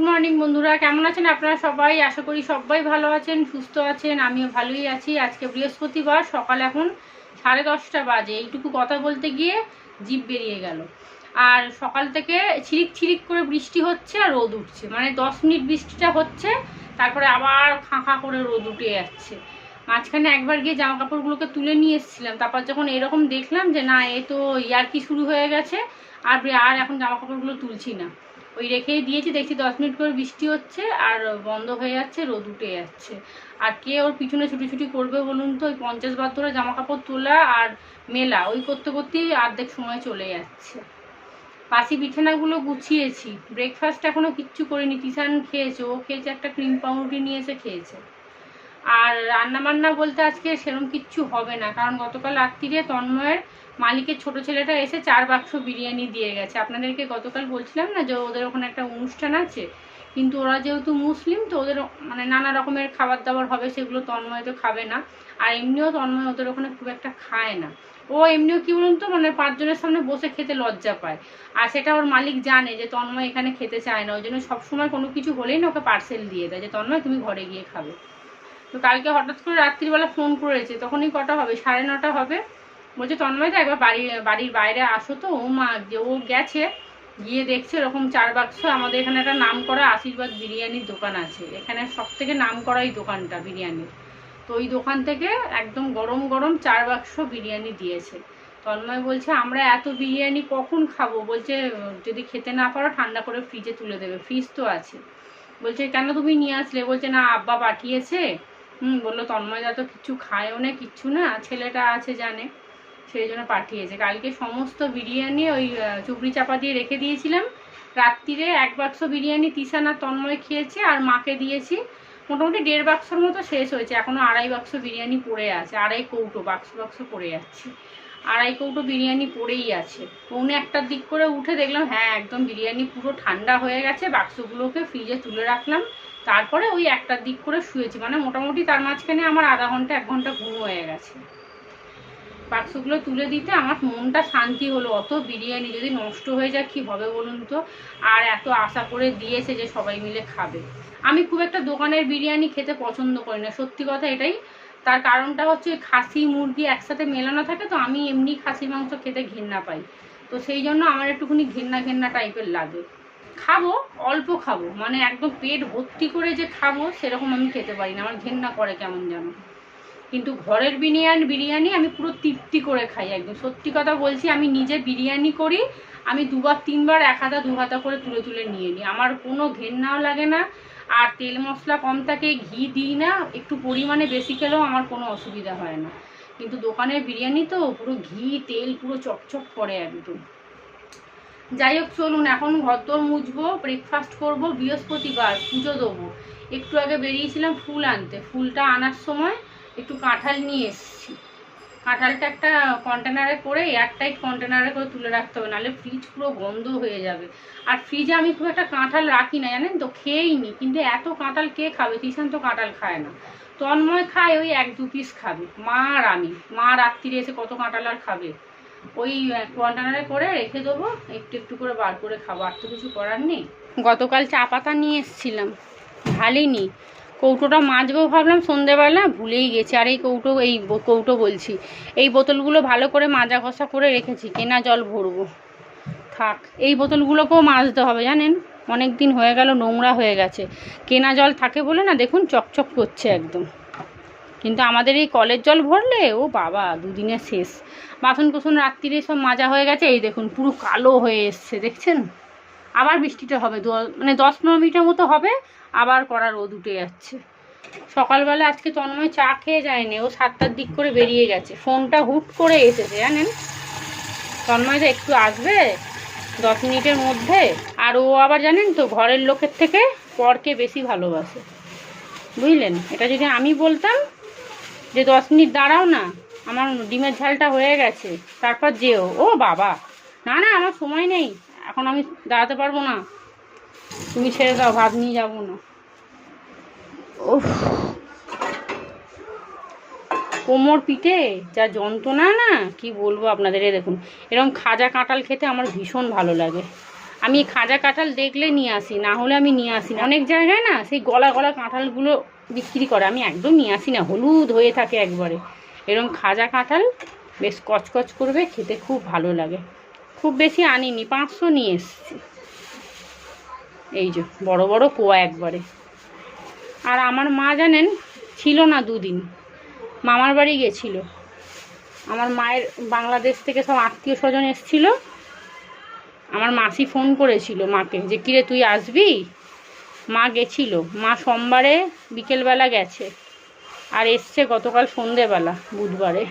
Good morning বন্ধুরা, কেমন আছেন আপনারা সবাই? আশা করি সবাই ভালো আছেন, সুস্থ আছেন। আমিও ভালোই আছি। আজকে বৃহস্পতিবার, সকাল এখন 10:30 বাজে। এইটুকু কথা বলতে গিয়ে জিভ বেরিয়ে গেল। আর সকাল থেকে ছিরিক ছিরিক করে বৃষ্টি হচ্ছে আর রোদ উঠছে, মানে 10 মিনিট বৃষ্টিটা হচ্ছে, তারপরে আবার খাঁ করে রোদ উঠে যাচ্ছে। মাঝখানে একবার গিয়ে জামা কাপড়গুলোকে তুলে নিয়ে এসেছিলাম, তারপর যখন এরকম দেখলাম যে না, এ তো ইয়ার্কি শুরু হয়ে গেছে, আর এখন জামা কাপড়গুলো তুলছি না, ওই রেখেই দিয়েছি। দেখছি 10 মিনিট করে বৃষ্টি হচ্ছে আর বন্ধ হয়ে যাচ্ছে, রোদ উঠে যাচ্ছে। আর কে ওর পিছনে ছুটি করবে বলুন তো? ওই 50 বার ধরে জামা কাপড় তোলা আর মেলা, ওই করতে করতেই অর্ধেক সময় চলে যাচ্ছে। বাসি বিছানাগুলো গুছিয়েছি, ব্রেকফাস্ট এখনও কিচ্ছু করিনি। টিসান খেয়েছে, ও খেয়েছে একটা ক্রিম পাউরুটি নিয়ে এসে খেয়েছে। আর রান্নাবান্না বলতে আজকে সেরকম কিচ্ছু হবে না, কারণ গতকাল রাত্রিরে তন্ময়ের মালিকের ছোট ছেলেটা এসে 4 বাক্স বিরিয়ানি দিয়ে গেছে। আপনাদেরকে গতকাল বলছিলাম না যে ওদের ওখানে একটা অনুষ্ঠান আছে, কিন্তু ওরা যেহেতু মুসলিম, তো ওদের মানে নানা রকমের খাবার দাবার হবে, সেগুলো তন্ময় তো খাবে না। আর এমনিও তন্ময় ওদের ওখানে খুব একটা খায় না। ও এমনিও কি বলুন তো, মানে 5 জনের সামনে বসে খেতে লজ্জা পায়। আর সেটা ওর মালিক জানে যে তন্ময় এখানে খেতে চায় না, ওই জন্য সবসময় কোনো কিছু হলেই না ওকে পার্সেল দিয়ে দেয় যে তন্ময় তুমি ঘরে গিয়ে খাবে। তো কালকে হঠাৎ করে রাত্রিবেলা ফোন করেছে, তখনই কটা হবে, 9:30 হবে। বলছে তন্ময় তো একবার বাড়ির বাইরে আসো তো। ও মা, যে ও গেছে, গিয়ে দেখছে এরকম 4 বাক্স। আমাদের এখানে একটা নাম করা আশীর্বাদ বিরিয়ানির দোকান আছে, এখানে সব থেকে নাম করা এই দোকানটা বিরিয়ানির। তো ওই দোকান থেকে একদম গরম গরম 4 বাক্স বিরিয়ানি দিয়েছে। তন্ময় বলছে আমরা এত বিরিয়ানি কখন খাবো? বলছে যদি খেতে না পারো ঠান্ডা করে ফ্রিজে তুলে দেবে, ফ্রিজ তো আছে। বলছে কেন তুমি নিয়ে আসলে? বলছে না, আব্বা পাঠিয়েছে। বললো তন্ময়দা তো কিছু খায়ও না, কিচ্ছু না, ছেলেটা আছে জানে, সেই জন্য পাঠিয়েছে। কালকে সমস্ত বিরিয়ানি ওই চুবড়ি চাপা দিয়ে রেখে দিয়েছিলাম। রাত্রিরে 1 বাক্স বিরিয়ানি তিশান আর তন্ময় খেয়েছে, আর মাকে দিয়েছি। মোটামুটি 1.5 বাক্সর মতো শেষ হয়েছে, এখনও 2.5 বাক্স বিরিয়ানি পড়ে আছে। 2.5 কৌটো, বাক্স পড়ে যাচ্ছে, 2.5 কৌটো বিরিয়ানি পড়েই আছে। 1:45 দিক করে উঠে দেখলাম হ্যাঁ একদম বিরিয়ানি পুরো ঠান্ডা হয়ে গেছে। বাক্সগুলোকে ফ্রিজে তুলে রাখলাম, তারপরে ওই 1টার দিক করে শুয়েছি। মানে মোটামুটি তার মাঝখানে আমার আধা ঘন্টা 1 ঘন্টা ঘুম হয়ে গেছে। বাক্সগুলো তুলে দিতে আমার মনটা শান্তি হলো। অত বিরিয়ানি যদি নষ্ট হয়ে যায় কী হবে বলুন তো? আর এত আশা করে দিয়েছে যে সবাই মিলে খাবে। আমি খুব একটা দোকানের বিরিয়ানি খেতে পছন্দ করি না, সত্যি কথা এটাই। তার কারণটা হচ্ছে খাসি মুরগি একসাথে মেলানো থাকে, তো আমি এমনি খাসির মাংস খেতে ঘেন্না পাই। তো সেই জন্য আমার একটুখানি ঘেন্না টাইপের লাগে। খাবো, অল্প খাবো, মানে একদম পেট ভর্তি করে যে খাবো সেরকম আমি খেতে পারি না, আমার ঘেন্না করে কেমন যেন। কিন্তু ঘরের বিরিয়ানি আমি পুরো তৃপ্তি করে খাই একদম, সত্যি কথা বলছি। আমি নিজে বিরিয়ানি করি, আমি 2বার 3বার 1 হাতা 2 হাতা করে তুলে নিয়ে নিই, আমার কোনো ঘেন্নাও লাগে না। আর তেল মশলা কম থাকে, ঘি দিই না, একটু পরিমাণে বেশি খেলেও আমার কোনো অসুবিধা হয় না। কিন্তু দোকানের বিরিয়ানি তো পুরো ঘি তেল পুরো চকচক করে একদম। যাই হোক, চলুন এখন ঘরদোর মুছবো, ব্রেকফাস্ট করব, বৃহস্পতিবার পুজো দেবো। একটু আগে বেরিয়েছিলাম ফুল আনতে, ফুলটা আনার সময় একটু কাঁঠাল নিয়ে এসেছি। কাঁঠালটা একটা কন্টেনারে করে, এয়ারটাইট কন্টেনারে করে তুলে রাখতে হবে, নাহলে ফ্রিজ পুরো বন্ধ হয়ে যাবে। আর ফ্রিজে আমি খুব একটা কাঁঠাল রাখি না জানেন তো, খেয়েই নি। কিন্তু এত কাঁঠাল কে খাবে? তিশান তো কাঁঠাল খায় না, তন্ময় খায় ওই 1-2 পিস খাবে, মা আর আমি। মা রাত্রিরে এসে কত কাঁঠাল আর খাবে? ওই কন্টেনারে করে রেখে দেবো, একটু একটু করে বার করে খাবো, আর তো কিছু করার নেই। গতকাল চা পাতা নিয়ে এসেছিলাম, ঢালিনি। কৌটোটা মাজবো ভাবলাম সন্ধেবেলা, ভুলেই গেছি। আর এই কৌটো বলছি, এই বোতলগুলো ভালো করে মাজা ঘষা করে রেখেছি, কেনা জল ভরবো। থাক, এই বোতলগুলোকেও মাজতে হবে জানেন, অনেক দিন হয়ে গেল, নোংরা হয়ে গেছে। কেনা জল থাকে বলে না, দেখুন চকচক করছে একদম। কিন্তু আমাদের এই কলের জল ভরলে ও বাবা 2 দিনে শেষ। বাসন কুসন রাত্রিরে সব মাজা হয়ে গেছে, এই দেখুন পুরো কালো হয়ে এসছে, দেখছেন? আবার বৃষ্টিটা হবে, মানে 10-15 মিনিটের মতো হবে, আবার কড়া রোদ উঠে যাচ্ছে। সকালবেলা আজকে তন্ময় চা খেয়ে যায়নি, ও 7টার দিক করে বেরিয়ে গেছে। ফোনটা হুট করে এসেছে জানেন, তন্ময় তো একটু আসবে 10 মিনিটের মধ্যে। আর ও আবার জানেন তো, ঘরের লোকের থেকে পরকে বেশি ভালোবাসে, বুঝলেন? এটা যদি আমি বলতাম যে 10 মিনিট দাঁড়াও না, আমার ডিমের ঝালটা হয়ে গেছে, তারপর যেও, ও বাবা না আমার সময় নেই, এখন আমি দাঁড়াতে পারবো না, তুমি ছেড়ে দাও, ভাত নিয়ে যাবো না। ও কোমর পিঠে যা যন্ত্রণা না, কি বলবো আপনাদের। দেখুন এরকম খাজা কাঁঠাল খেতে আমার ভীষণ ভালো লাগে। আমি খাজা কাঁঠাল দেখলে নিয়ে আসি, না হলে আমি নিয়ে আসি না। অনেক জায়গায় না সেই গলা গলা কাঁঠালগুলো বিক্রি করে, আমি একদম নিয়ে আসি না, হলুদ হয়ে থাকে একবারে। এরকম খাজা কাঁঠাল বেশ কচকচ করবে, খেতে খুব ভালো লাগে। খুব বেশি আনিনি, 500 নিয়ে এসছি। এই যে বড় বড় কোয়া একবারে। আর আমার মা জানেন ছিল না 2 দিন, মামার বাড়ি গেছিল। আমার মায়ের বাংলাদেশ থেকে সব আত্মীয় স্বজন এসেছিল। আমার মাসি ফোন করেছিল মাকে যে কিরে তুই আসবি। মা গেছিল, মা সোমবারে বিকেলবেলা গেছে আর এসছে গতকাল সন্ধেবেলা বুধবারে।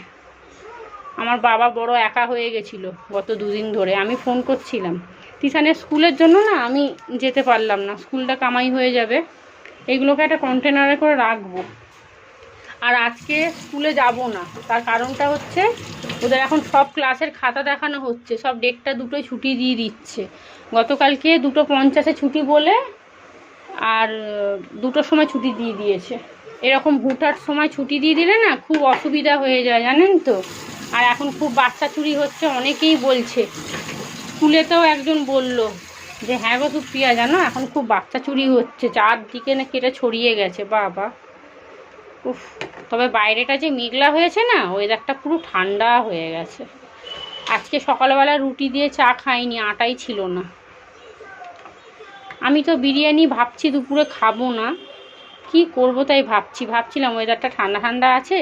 আমার বাবা বড় একা হয়ে গেছিল গত 2 দিন ধরে। আমি ফোন করছিলাম তিশানের স্কুলের জন্য, না আমি যেতে পারলাম না, স্কুলটা কামাই হয়ে যাবে। এইগুলোকে একটা কন্টেনারে করে রাখবো। আর আজকে স্কুলে যাব না, তার কারণটা হচ্ছে ওদের এখন সব ক্লাসের খাতা দেখানো হচ্ছে, সব 1টা 2টোয় ছুটি দিয়ে দিচ্ছে। গতকালকে 2:50 ছুটি বলে আর 2টোর সময় ছুটি দিয়ে দিয়েছে। এরকম হুটহাট সময় ছুটি দিয়ে দিলে না খুব অসুবিধা হয়ে যায় জানেন তো। আর এখন খুব বাচ্চা চুরি হচ্ছে, অনেকেই বলছে। স্কুলেতেও একজন বলল যে হ্যাঁ গো সুপ্রিয়া জানো এখন খুব বাচ্চা চুরি হচ্ছে, 4দিকে না কেটে ছড়িয়ে গেছে বাবা। উফ, তবে বাইরেটা যে মেঘলা হয়েছে না, ওয়েদারটা পুরো ঠান্ডা হয়ে গেছে। আজকে সকালবেলা রুটি দিয়ে চা খাইনি, আটাই ছিল না। আমি তো বিরিয়ানি ভাবছি দুপুরে খাবো না, কি করব তাই ভাবছিলাম ওয়েদারটা ঠান্ডা ঠান্ডা আছে,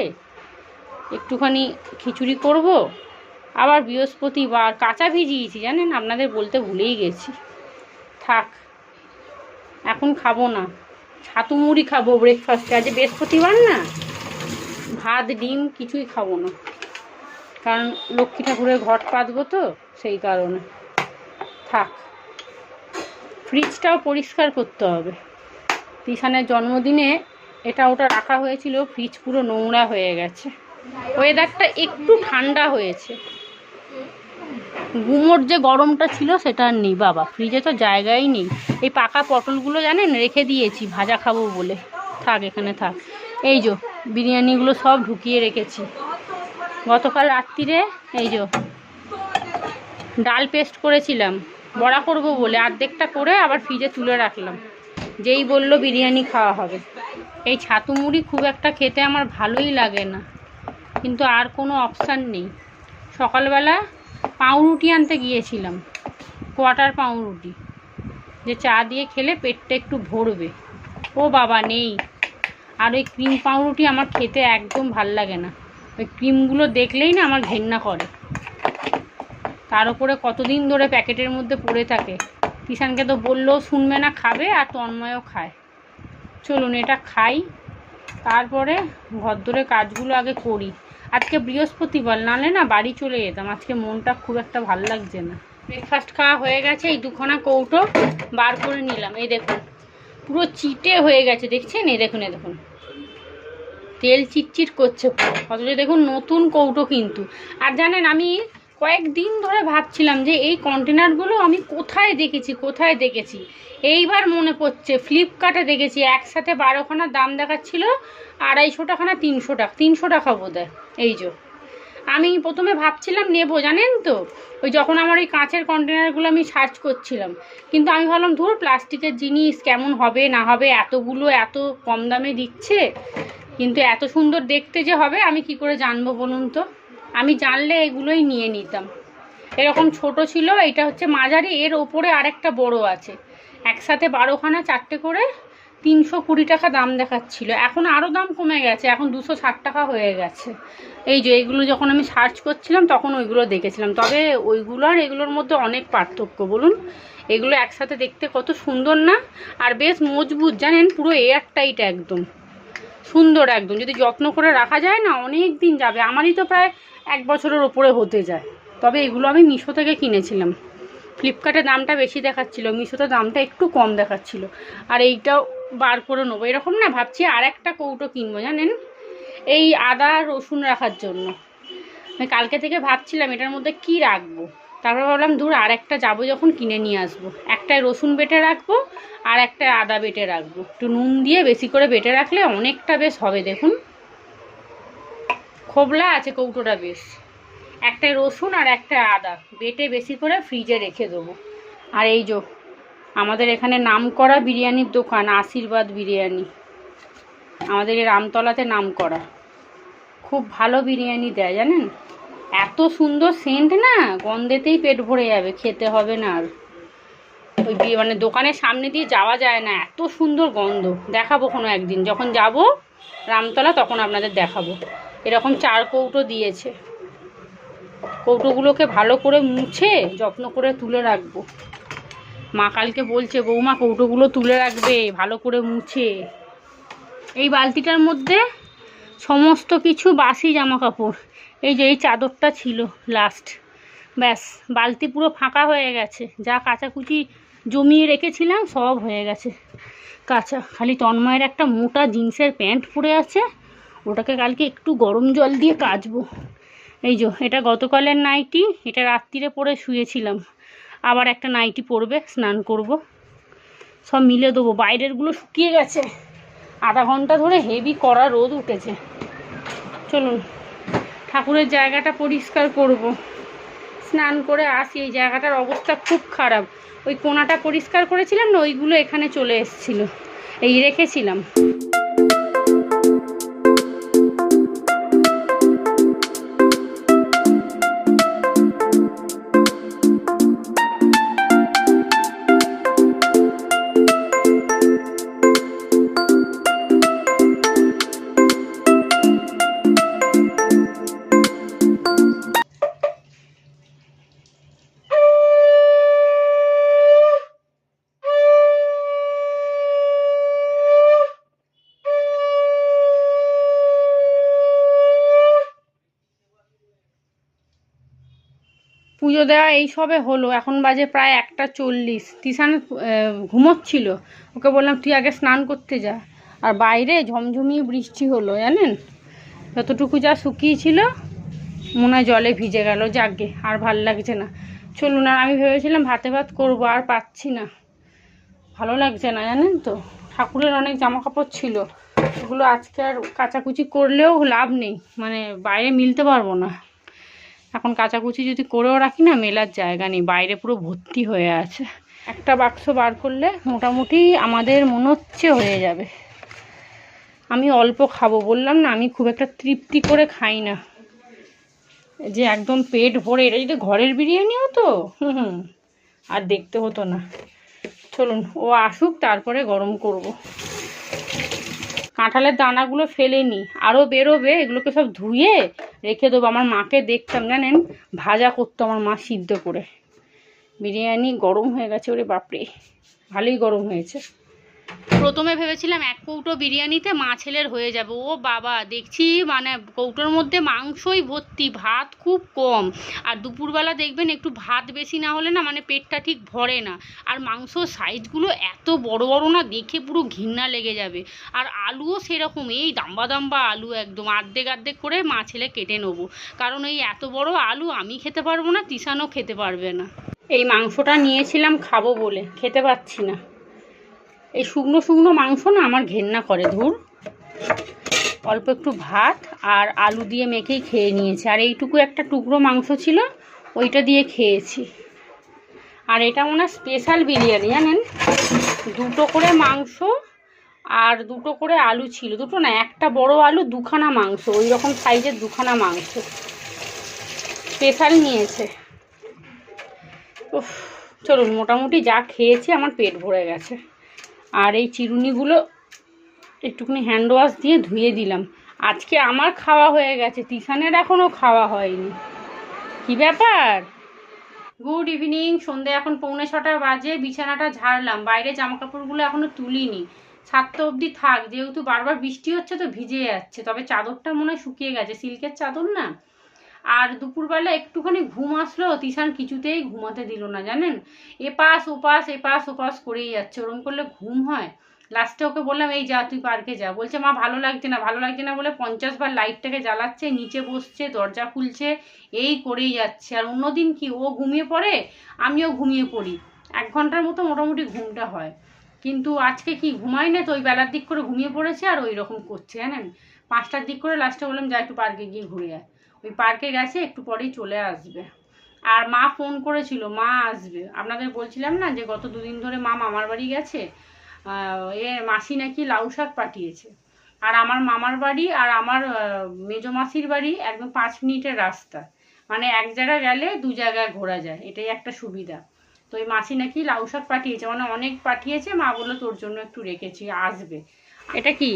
একটুখানি খিচুড়ি করব। আবার বৃহস্পতিবার, কাঁচা ভিজিয়েছি জানেন, আপনাদের বলতে ভুলেই গেছি। থাক, এখন খাবো না, ছাতু মুড়ি খাবো ব্রেকফাস্টে। আজ বৃহস্পতিবার না, ভাত ডিম কিছুই খাবো না, কারণ লক্ষ্মী ঠাকুরের ঘট পাতবো তো সেই কারণে। থাক, ফ্রিজটাও পরিষ্কার করতে হবে। তিশানের জন্মদিনে এটা ওটা রাখা হয়েছিল, ফ্রিজ পুরো নোংরা হয়ে গেছে। ওয়েদারটা একটু ঠান্ডা হয়েছে, গুমোট যে গরমটা ছিল সেটা আর নেই বাবা। ফ্রিজে তো জায়গাই নেই। এই পাকা পটলগুলো জানেন রেখে দিয়েছি ভাজা খাবো বলে, থাক এখানে থাক। এই যে বিরিয়ানিগুলো সব ঢুকিয়ে রেখেছি। গতকাল রাত্রিরে এই যে ডাল পেস্ট করেছিলাম বড়া করব বলে, অর্ধেকটা করে আবার ফ্রিজে তুলে রাখলাম, যেই বলল বিরিয়ানি খাওয়া হবে। এই ছাতু মুড়ি খুব একটা খেতে আমার ভালোই লাগে না, কিন্তু আর কোনো অপশান নেই। সকালবেলা পাউরুটি আনতে গিয়েছিলাম, কোয়াটার পাউরুটি, যে চা দিয়ে খেলে পেটটা একটু ভরবে। ও বাবা নেই। আর ওই ক্রিম পাউরুটি আমার খেতে একদম ভাল লাগে না, ওই ক্রিমগুলো দেখলেই না আমার ঘেন্না করে। তার উপরে কতদিন ধরে প্যাকেটের মধ্যে পড়ে থাকে। কিষানকে তো বললেও শুনবে না, খাবে, আর তন্ময়ও খায়। চলুন এটা খাই, তারপরে ঘর ধরে কাজগুলো আগে করি। আজকে বৃহস্পতিবার, নাহলে না বাড়ি চলে যেতাম, আজকে মনটা খুব একটা ভালো লাগছে না। ব্রেকফাস্ট খাওয়া হয়ে গেছে, এই 2খানা কৌটো বার করে নিলাম। এই দেখুন পুরো চিটে হয়ে গেছে, দেখছেন? এই দেখুন, এই দেখুন তেল চিটচিট করছে পুরো, অথচ দেখুন নতুন কৌটো কিন্তু। আর জানেন আমি কয়েকদিন ধরে ভাবছিলাম যে এই কন্টেনারগুলো আমি কোথায় দেখেছি। এইবার মনে পড়ছে, ফ্লিপকার্টে দেখেছি, একসাথে 12খানার দাম দেখাচ্ছিল 250 টাকা না 300 টাকা বোধ হয়। এই যে আমি প্রথমে ভাবছিলাম নেবো, জানেন তো, ওই যখন আমার ওই কাঁচের কন্টেনারগুলো আমি সার্চ করছিলাম, কিন্তু আমি ভাবলাম ধুর প্লাস্টিকের জিনিস কেমন হবে না হবে, এতগুলো এত কম দামে দিচ্ছে, কিন্তু এত সুন্দর দেখতে যে হবে আমি কি করে জানবো বলুন তো। আমি জানলে এগুলোই নিয়ে নিতাম। এরকম ছোট ছিল, এটা হচ্ছে মাঝারি, এর ওপরে আরেকটা বড় আছে, একসাথে 12খানা 4টে করে 320 টাকা দাম দেখাচ্ছিল। এখন আরও দাম কমে গেছে, এখন 260 টাকা হয়ে গেছে। এই যে এগুলো যখন আমি সার্চ করছিলাম তখন ওইগুলো দেখেছিলাম, তবে ওইগুলো আর এগুলোর মধ্যে অনেক পার্থক্য বলুন। এগুলো একসাথে দেখতে কত সুন্দর না, আর বেশ মজবুত জানেন, পুরো এয়ার টাইট একদম সুন্দর একদম। যদি যত্ন করে রাখা যায় না অনেক দিন যাবে। আমারই তো প্রায় 1 বছরের ওপরে হতে যায়। তবে এগুলো আমি মিশো থেকে কিনেছিলাম, ফ্লিপকার্টে দামটা বেশি দেখাচ্ছিল, মিশোতে দামটা একটু কম দেখাচ্ছিল। আর এইটাও বার করে নেবো, এরকম না ভাবছি আর একটা কৌটো কিনবো জানেন, এই আদা রসুন রাখার জন্য। কালকে থেকে ভাবছিলাম এটার মধ্যে কি রাখবো, তারপর ভাবলাম ধুর আর একটা যাবো যখন কিনে নিয়ে আসবো। একটায় রসুন বেটে রাখবো আর একটা আদা বেটে রাখবো, একটু নুন দিয়ে বেশি করে বেটে রাখলে অনেকটা বেশ হবে। দেখুন খোবলা আছে কৌটোটা বেশ। একটা রসুন আর একটা আদা বেটে বেশি করে ফ্রিজে রেখে দেবো, আর এই যে আমাদের এখানে নামকরা বিরিয়ানির দোকান আশীর্বাদ বিরিয়ানি, আমাদের এই রামতলাতে নামকরা, খুব ভালো বিরিয়ানি দেয় জানেন। এত সুন্দর সেন্ট না, গন্ধেতেই পেট ভরে যাবে, খেতে হবে না আর। ওই মানে দোকানের সামনে দিয়ে যাওয়া যায় না, এত সুন্দর গন্ধ। দেখাবো কোনো একদিন যখন যাব রামতলা, তখন আপনাদের দেখাবো। এরকম 4 কৌটো দিয়েছে, কৌটোগুলোকে ভালো করে মুছে যত্ন করে তুলে রাখবো। মা কালকে বলছে বৌমা কৌটোগুলো তুলে রাখবে ভালো করে মুছে। এই বালতিটার মধ্যে সমস্ত কিছু বাসি জামা কাপড়, এই যে এই চাদরটা ছিল লাস্ট, ব্যাস বালতি পুরো ফাঁকা হয়ে গেছে। যা কাচাকুচি জমিয়ে রেখেছিলাম সব হয়ে গেছে কাঁচা। খালি তন্ময়ের একটা মোটা জিন্সের প্যান্ট পরে আছে, ওটাকে কালকে একটু গরম জল দিয়ে কাচবো। এই যে এটা গতকালের নাইটি, এটা রাত্রিরে পরে শুয়েছিলাম। আবার একটা নাইটি পরবে, স্নান করব, সব মিলে দেবো। বাইরেরগুলো শুকিয়ে গেছে, আধা ঘন্টা ধরে হেভি কড়া রোদ উঠেছে। চলুন ঠাকুরের জায়গাটা পরিষ্কার করব, স্নান করে আসি। এই জায়গাটার অবস্থা খুব খারাপ। ওই কোণাটা পরিষ্কার করেছিলাম না, ওইগুলো এখানে চলে এসেছিলো, এই রেখেছিলাম। পুজো দেওয়া এই সবে হলো, এখন বাজে প্রায় 1:40। তিশান ঘুমোচ্ছিল, ওকে বললাম তুই আগে স্নান করতে যা। আর বাইরে ঝমঝমিয়ে বৃষ্টি হলো জানেন, যতটুকু যা শুকিয়েছিল মনে হয় জলে ভিজে গেল। যাকে আর ভাল লাগছে না। চলুন, আর আমি ভেবেছিলাম ভাতে ভাত করবো, আর পাচ্ছি না, ভালো লাগছে না জানেন তো। ঠাকুরের অনেক জামা কাপড় ছিল, ওগুলো আজকে আর কাচাকুচি করলেও লাভ নেই, মানে বাইরে মিলতে পারবো না। এখন কাচাকুচি যদি করেও রাখি না, মেলার জায়গা নেই, বাইরে পুরো ভর্তি হয়ে আছে। একটা বাক্স বার করলে মোটামুটি আমাদের মনে হচ্ছে হয়ে যাবে। আমি অল্প খাবো, বললাম না আমি খুব একটা তৃপ্তি করে খাই না, যে একদম পেট ভরে। এটা যদি ঘরের বিরিয়ানি হতো আর দেখতে হতো না। চলুন ও আসুক, তারপরে গরম করব। কাঁঠালের দানাগুলো ফেলে নিই, আরও বেরোবে, এগুলোকে সব ধুয়ে রেখে দেবো। আমার মাকে দেখতাম জানেন, ভাজা করতো আমার মা সিদ্ধ করে। বিরিয়ানি গরম হয়ে গেছে, ওরে বাপরে, ভালোই গরম হয়েছে। প্রথমে ভেবেছিলাম 1 কৌটো বিরিয়ানিতে মা ছেলের হয়ে যাবে, ও বাবা দেখছি মানে কৌটোর মধ্যে মাংসই ভর্তি, ভাত খুব কম। আর দুপুরবেলা দেখবেন একটু ভাত বেশি না হলে না মানে পেটটা ঠিক ভরে না। আর মাংসর সাইজগুলো এত বড় বড় না, দেখে পুরো ঘৃণা লেগে যাবে। আর আলুও সেরকম, এই দাম্বা দাম্বা আলু, একদম আর্ধেক আর্ধেক করে মা ছেলে কেটে নেবো, কারণ এই এত বড় আলু আমি খেতে পারবো না, তিশানও খেতে পারবে না। এই মাংসটা নিয়েছিলাম খাবো বলে, খেতে পাচ্ছি না। এই শুকনো শুকনো মাংস না আমার ঘেন্না করে, ধুর। অল্প একটু ভাত আর আলু দিয়ে মেখেই খেয়ে নিয়েছি। আর এইটুকু একটা টুকরো মাংস ছিল, ওইটা দিয়ে খেয়েছি। আর এটা মনে হয় স্পেশাল বিরিয়ানি জানেন, 2টো করে মাংস আর 2টো করে আলু ছিল। 2টো না, একটা বড় আলু, 2খানা মাংস, ওই রকম সাইজের 2খানা মাংস স্পেশাল নিয়েছে। উফ, চলুন মোটামুটি যা খেয়েছি আমার পেট ভরে গেছে। আর এই চিরুনিগুলো একটুখানি হ্যান্ড ওয়াশ দিয়ে ধুয়ে দিলাম। আজকে আমার খাওয়া হয়ে গেছে, তিশানের এখনও খাওয়া হয়নি। কি ব্যাপার? Good evening. সন্ধে এখন 5:45 বাজে। বিছানাটা ঝাড়লাম, বাইরে জামা কাপড়গুলো এখনও তুলিনি। 7টা অবধি থাক, যেহেতু বারবার বৃষ্টি হচ্ছে তো ভিজে যাচ্ছে। তবে চাদরটা মনে হয় শুকিয়ে গেছে, সিল্কের চাদর না। আর দুপুরবেলা একটুখানি ঘুম আসলো, তিশান কিছুতেই ঘুমাতে দিল না জানেন, এপাশ ওপাশ এপাশ ওপাশ করেই যাচ্ছে। ওরকম করলে ঘুম হয়? লাস্টে ওকে বললাম এই যা তুই পার্কে যা। বলছে মা ভালো লাগছে না, ভালো লাগছে না বলে 50 বার লাইটটাকে জ্বালাচ্ছে, নিচে বসছে, দরজা খুলছে, এই করেই যাচ্ছে। আর অন্যদিন কি ও ঘুমিয়ে পড়ে, আমিও ঘুমিয়ে পড়ি, 1 ঘন্টার মতো মোটামুটি ঘুমটা হয়। কিন্তু আজকে কি ঘুমাই না তো, ওই বেলার দিক করে ঘুমিয়ে পড়েছে আর ওই রকম করছে জানেন। 5টার দিক করে লাস্টে বললাম যা একটু পার্কে গিয়ে ঘুরে আয়। ওই পার্কে গেছে, একটু পরেই চলে আসবে। আর মা ফোন করেছিল, মা আসবে। আপনাদের বলছিলাম না যে গত দুদিন ধরে মা মামার বাড়ি গেছে, মাসি নাকি লাউ শাক পাঠিয়েছে। আর আমার মামার বাড়ি আর আমার মেজো মাসির বাড়ি একদম 5 মিনিটের রাস্তা, মানে এক জায়গায় গেলে 2 জায়গায় ঘোরা যায়, এটাই একটা সুবিধা। তো ওই মাসি নাকি লাউ শাক পাঠিয়েছে, মানে অনেক পাঠিয়েছে। মা বললো তোর জন্য একটু রেখেছি, আসবে। এটা কি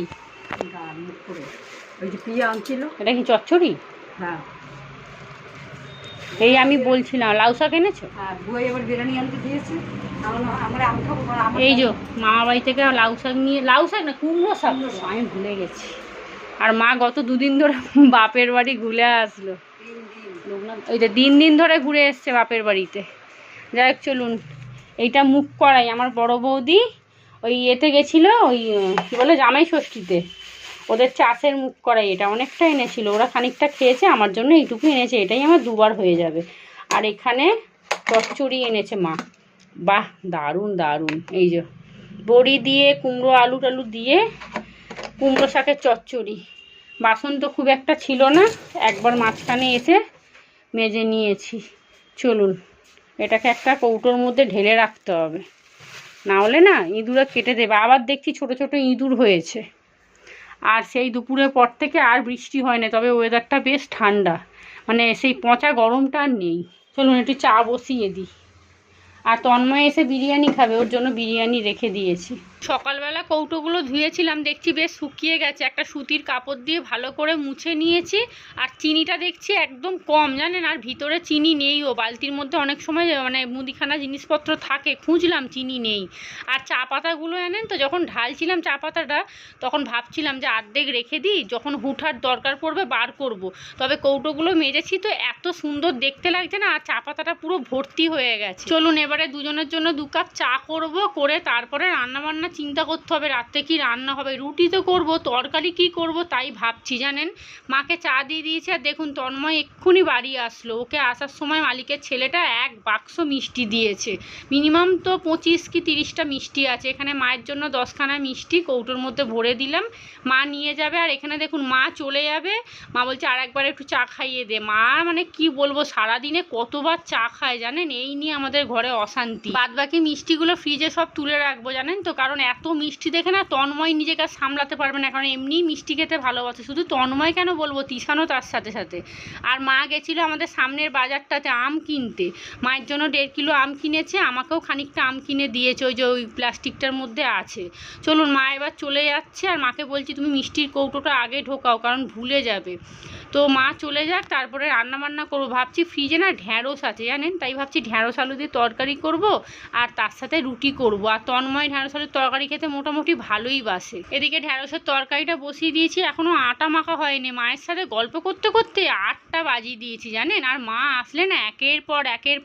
ওই যে পিয়া আনছিল, এটা কি চচ্চড়ি? হ্যাঁ এই আমি বলছিলাম লাউ শাক এনেছো? হ্যাঁ, বুয়াই আবার বিরিয়ানি আনতে দিয়েছে। আমরা আম খাবো, এই যে মামা বাড়ি থেকে লাউ শাক নিয়ে, লাউ শাক না কুমড়ো শাক, আমি ভুলে গেছি। আর মা গত দুদিন ধরে বাপের বাড়ি ঘুরে আসলো, ওই যে দিন ধরে ঘুরে এসছে বাপের বাড়িতে। যাই হোক চলুন, এইটা মুখ করাই আমার বড় বৌদি ওই এতে গেছিলো, ওই কী বলে জামাই ষষ্ঠীতে, ওদের চাষের মুখ করাই। এটা অনেকটা এনেছিল, ওরা খানিকটা খেয়েছে, আমার জন্য এইটুকু এনেছে, এটাই আমার 2 বার হয়ে যাবে। আর এখানে চচ্চড়ি এনেছে মা, বাহ দারুণ দারুণ। এই যে বড়ি দিয়ে কুমড়ো আলু টালু দিয়ে কুমড়ো শাকের চচ্চড়ি। বাসন তো খুব একটা ছিল না, একবার মাঝখানে এসে মেজে নিয়েছি। চলুন এটাকে একটা কৌটোর মধ্যে ঢেলে রাখতে হবে, না হলে না ইঁদুরে কেটে দেবে। আবার দেখছি ছোট ছোট ইঁদুর হয়েছে। আর সেই দুপুরের পর থেকে আর বৃষ্টি হয় না, তবে ওয়েদারটা বেশ ঠান্ডা, মানে সেই পচা গরমটা আর নেই। চলুন একটু চা বসিয়ে দিই। আর তন্ময় এসে বিরিয়ানি খাবে, ওর জন্য বিরিয়ানি রেখে দিয়েছি। সকালবেলা কৌটোগুলো ধুয়েছিলাম, দেখছি বেশ শুকিয়ে গেছে, একটা সুতির কাপড় দিয়ে ভালো করে মুছে নিয়েছি। আর চিনিটা দেখছি একদম কম, জানেন, আর ভিতরে চিনি নেইও। বালতির মধ্যে অনেক সময় মানে মুদিখানা জিনিসপত্র থাকে, খুঁজলাম চিনি নেই। আর চা পাতাগুলো এনেন তো, যখন ঢালছিলাম চা পাতাটা তখন ভাবছিলাম যে অর্ধেক রেখে দিই, যখন হুঠার দরকার পড়বে বার করব। তবে কৌটোগুলো মেজেছি তো এত সুন্দর দেখতে লাগছে না, আর চা পাতাটা পুরো ভর্তি হয়ে গেছে। চলুন এবারে দুজনের জন্য 2 কাপ চা করব, করে তারপরে রান্নাবান্না চিন্তা করতে হবে, রাত্রে কি রান্না হবে। রুটি তো করব, তরকারি কি করব তাই ভাবছি, জানেন। মাকে চা দিয়ে দিয়েছি। আর দেখুন তন্ময় এক্ষুনি বাড়ি আসলো, ওকে আসার সময় মালিকের ছেলেটা 1 বাক্স মিষ্টি দিয়েছে। মিনিমাম তো 25 কি 30টা মিষ্টি আছে। এখানে মায়ের জন্য 10খানা মিষ্টি কৌটোর মধ্যে ভরে দিলাম, মা নিয়ে যাবে। আর এখানে দেখুন মা চলে যাবে, মা বলছে আর একবার একটু চা খাইয়ে দে। মা মানে কি বলবো, সারাদিনে কতবার চা খায় জানেন, এই নিয়ে আমাদের ঘরে অশান্তি। বাদ বাকি মিষ্টিগুলো ফ্রিজে সব তুলে রাখবো, জানেন তো, কারণ এত মিষ্টি দেখে না তন্ময় নিজেকে সামলাতে পারবে না, কারণ এমনিই মিষ্টি খেতে ভালোবাসে। শুধু তন্ময় কেন বলবো, তিশানও তার সাথে সাথে। আর মা গেছিলো আমাদের সামনের বাজারটাতে আম কিনতে, মায়ের জন্য 1.5 কিলো আম কিনেছে, আমাকেও খানিকটা আম কিনে দিয়েছে, ওই যে ওই প্লাস্টিকটার মধ্যে আছে। চলুন মা এবার চলে যাচ্ছে। আর মাকে বলছি তুমি মিষ্টির কৌটোটা আগে ঢোকাও, কারণ ভুলে যাবে। তো মা চলে যাক, তারপরে রান্নাবান্না করবো। ভাবছি ফ্রিজে না ঢ্যাঁড়স আছে, জানেন, তাই ভাবছি ঢ্যাঁড়স আলু দিয়ে তরকারি করব, আর তার সাথে রুটি করব। আর তন্ময় ঢ্যাঁড়স আলুর তরকারি খেতে মোটামুটি ভালোই বাসে। এদিকে ঢ্যাঁড়সের তরকারিটা বসিয়ে দিয়েছি, এখনও আটা মাখা হয়নি। মায়ের সাথে গল্প করতে করতে 8টা বাজিয়ে দিয়েছি, জানেন। আর মা আসলে না একের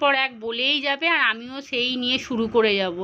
পর এক বলেই যাবে, আর আমিও সেই নিয়ে শুরু করে যাব।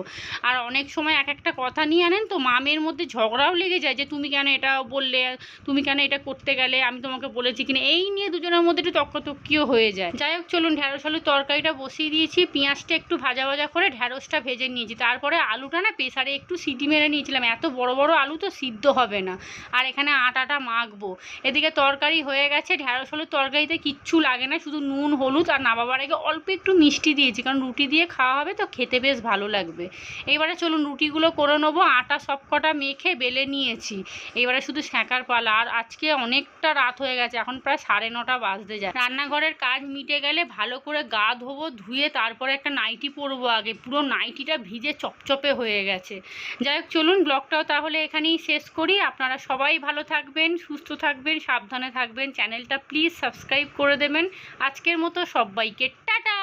আর অনেক সময় এক একটা কথা নিয়ে আনেন তো, মামের মধ্যে ঝগড়াও লেগে যায়, যে তুমি কেন এটা বললে, তুমি কেন এটা করতে গেলে, আমি তোমাকে বলেছি কিনা, এই নিয়ে দুজনের মধ্যে একটু তর্কতর্কিও হয়ে যায়। যাই হোক চলুন ঢ্যাঁড়স আলুর তরকারিটা বসিয়ে দিয়েছি, পেঁয়াজটা একটু ভাজা ভাজা করে ঢ্যাঁড়সটা ভেজে নিয়েছি। তারপরে আলুটা না প্রেসারে একটু সিটি মেরে নিয়েছিলাম, এত বড় বড় আলু তো সিদ্ধ হবে না। আর এখানে আটাটা মাখবো। এদিকে তরকারি হয়ে গেছে, ঢ্যাঁড়স আলুর তরকারিতে কিচ্ছু লাগে না, শুধু নুন হলুদ আর নামাবার আগে অল্প একটু মিষ্টি দিয়েছি, কারণ রুটি দিয়ে খাওয়া হবে তো খেতে বেশ ভালো লাগবে। এবারে চলুন রুটিগুলো করে নেবো। আটা সবকটা মেখে বেলে নিয়েছি, এবারে শুধু সেঁকার পালা। আর আজকে অনেকটা রাত হয়ে গেছে, এখন প্রায় 9:30 বাজতে যায়। রান্নাঘরের কাজ মিটে গেলে ভালো করে গা ধোবো, ধুয়ে তারপরে একটা নাইটি পরবো। আগে পুরো নাইটিটা ভিজে চপচপে হয়ে গেছে। যাই হোক চলুন ব্লগটাও তাহলে এখানেই শেষ করি। আপনারা সবাই ভালো থাকবেন, সুস্থ থাকবেন, সাবধানে থাকবেন। চ্যানেলটা প্লিজ সাবস্ক্রাইব করে দেবেন। আজকের মতো সবাইকে টাটা।